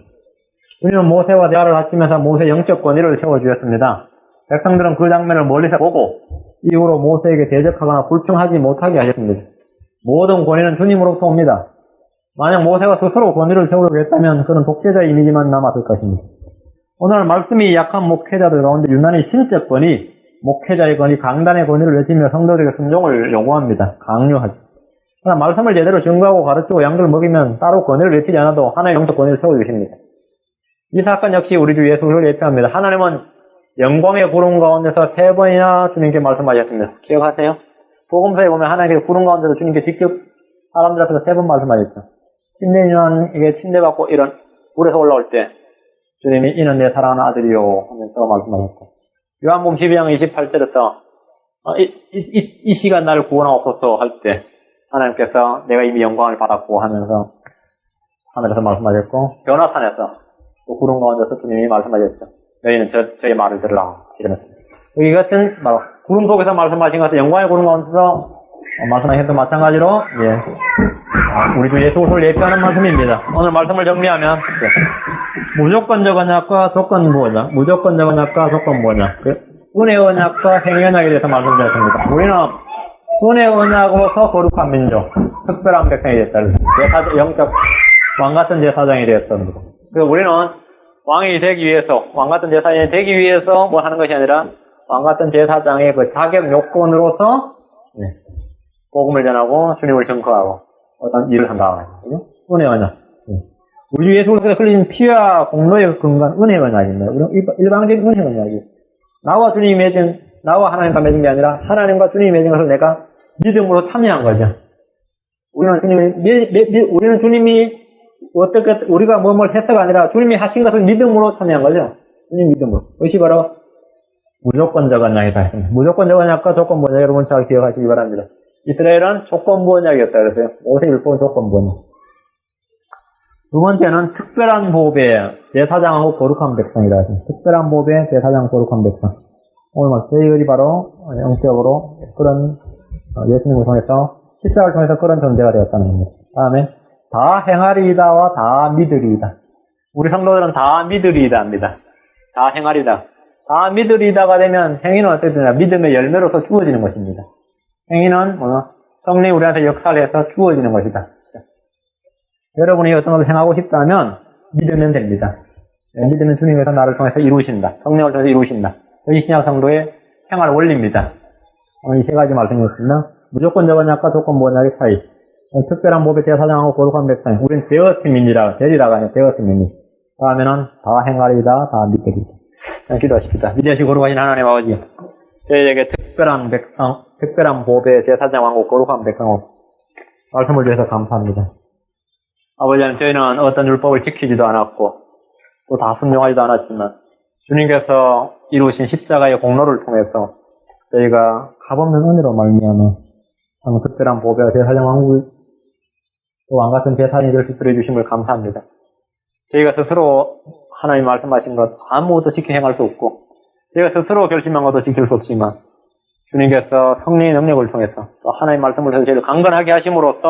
주님은 모세와 대화를 하시면서 모세의 영적 권위를 세워주셨습니다. 백성들은 그 장면을 멀리서 보고 이후로 모세에게 대적하거나 불평하지 못하게 하셨습니다. 모든 권위는 주님으로부터 옵니다. 만약 모세가 스스로 권위를 세우려고 했다면 그는 독재자의 이미지만 남았을 것입니다. 오늘 말씀이 약한 목회자들 가운데 유난히 신적 권위, 목회자의 권위, 강단의 권위를 내시며 성도들에게 순종을 요구합니다. 강요하죠. 그러나 말씀을 제대로 증거하고 가르치고 양들을 먹이면 따로 권위를 외치지 않아도 하나의 영적 권위를 세워주십니다. 이 사건 역시 우리 주 예수를 예표합니다. 하나님은 영광의 구름 가운데서 3번이나 주님께 말씀하셨습니다. 기억하세요? 복음서에 보면 하나님께 구름 가운데서 주님께 직접 사람들 앞에서 3번 말씀하셨죠. 침례인에게 침례받고 이런 물에서 올라올 때 주님이 이는 내 사랑하는 아들이요 하면서 말씀하셨고 요한복음 12장 28절에서 이 시간 나를 구원하옵소서 할 때 하나님께서 내가 이미 영광을 받았고 하면서 하늘에서 말씀하셨고 변화산에서 또 구름 가운데서 주님이 말씀하셨죠. 너희는 저의 말을 들으라 이러면서 이것은 바로 구름 속에서 말씀하신 것은 영광의 구름 가운데서 말씀하신 것도 마찬가지로 우리 주 예수 그리스도를 예표하는 말씀입니다. 오늘 말씀을 정리하면 무조건적 언약과 조건부 언약, 무조건적 언약과 조건부 언약, 은혜 언약과 행위 언약에 대해서 말씀드렸습니다. 우리는 은혜 언약으로서 거룩한 민족, 특별한 백성이 됐다. 영적 왕같은 제사장이 되었습니다. 그래서 우리는 왕이 되기 위해서, 왕같은 제사장이 되기 위해서 뭐 하는 것이 아니라 왕같은 제사장의 그 자격 요건으로서 복음을 전하고 주님을 증거하고 어떤 일을 한다. 은혜 언약. 우리 주 예수 그리스도가 흘린 피와 공로의 근간 은혜 언약입니다. 일방적인 은혜 언약이 나와 주님이 맺은, 나와 하나님과 맺은 게 아니라 하나님과 주님이 맺은 것을 내가 믿음으로 참여한 거죠. 우리는 주님이 어떻게 우리가 뭐뭘 해서가 아니라 주님이 하신 것을 믿음으로 참여한 거죠. 주님 믿음으로. 그것이 바로 무조건적 언약이다. 무조건적 언약과 조건부 언약 여러분 잘 기억하시기 바랍니다. 이스라엘은 조건부 언약이었다 그랬어요. 모세 율법은 조건부 언약. 두 번째는 특별한 보배, 제사장하고 거룩한 백성이다. 특별한 보배, 제사장, 거룩한 백성. 오늘 말씀, 바로 영적으로 그런 예수님을 통해서, 십자가를 통해서 그런 존재가 되었다는 겁니다. 다음에, 다 행하리이다와 다 믿으리이다. 우리 성도들은 다 믿으리이다 합니다. 다 행하리이다. 다 믿으리이다가 되면 행위는 어떻게 되냐? 믿음의 열매로서 주어지는 것입니다. 행위는 성령이 우리한테 역사를 해서 주어지는 것이다. 여러분이 어떤 것을 행하고 싶다면 믿으면 됩니다. 믿으면 주님께서 나를 통해서 이루신다. 성령을 통해서 이루신다. 이 신약 성도의 생활 원리입니다. 오늘 이 3가지 말씀이었습니다. 무조건적 언약과 조건부 언약의 차이. 특별한 법에 제사장하고 거룩한 백성. 우리는 되었음이니라. 되리라가 아니라 되었음이니. 다음에는 다 행하리이다. 다 믿으리이다. 기도하십시다. 위대하시고 거룩하신 하나님 아버지. 저희에게 특별한 백성, 특별한 법에 제사장하고 거룩한 백성을 말씀을 주셔서 감사합니다. 아버지 하나님, 저희는 어떤 율법을 지키지도 않았고 또 다 순종하지도 않았지만 주님께서 이루신 십자가의 공로를 통해서 저희가 값없는 은혜로 말미암아 특별한 보배와 제사장 왕국 또 왕같은 제사장이 될 수 있도록 해주심을 감사합니다. 저희가 스스로 하나님 말씀하신 것 아무것도 지켜 행할 수 없고 저희가 스스로 결심한 것도 지킬 수 없지만 주님께서 성령의 능력을 통해서 또 하나님 말씀을 통해서 저희를 강건하게 하심으로써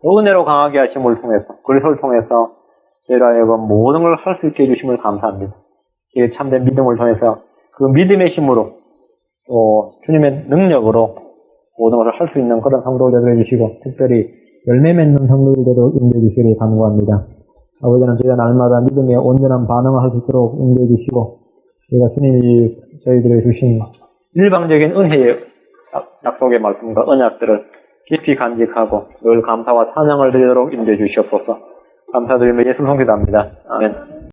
또 은혜로 강하게 하심을 통해서 그리스도를 통해서 저희가 하여금 모든 걸 할 수 있게 해주심을 감사합니다. 저희의 참된 믿음을 통해서 그 믿음의 힘으로 또 주님의 능력으로 모든 것을 할 수 있는 그런 성도를 되게 해주시고 특별히 열매 맺는 성도들도 인도해 주시기를 간구합니다. 아버지는 저희가 날마다 믿음의 온전한 반응을 할 수 있도록 인도해 주시고 저희가 주님이 저희들에게 주신 일방적인 은혜의 약속의 말씀과 언약들을 깊이 간직하고 늘 감사와 찬양을 드리도록 인도해 주시옵소서. 감사드리며 예수를 성기도합니다. 아멘.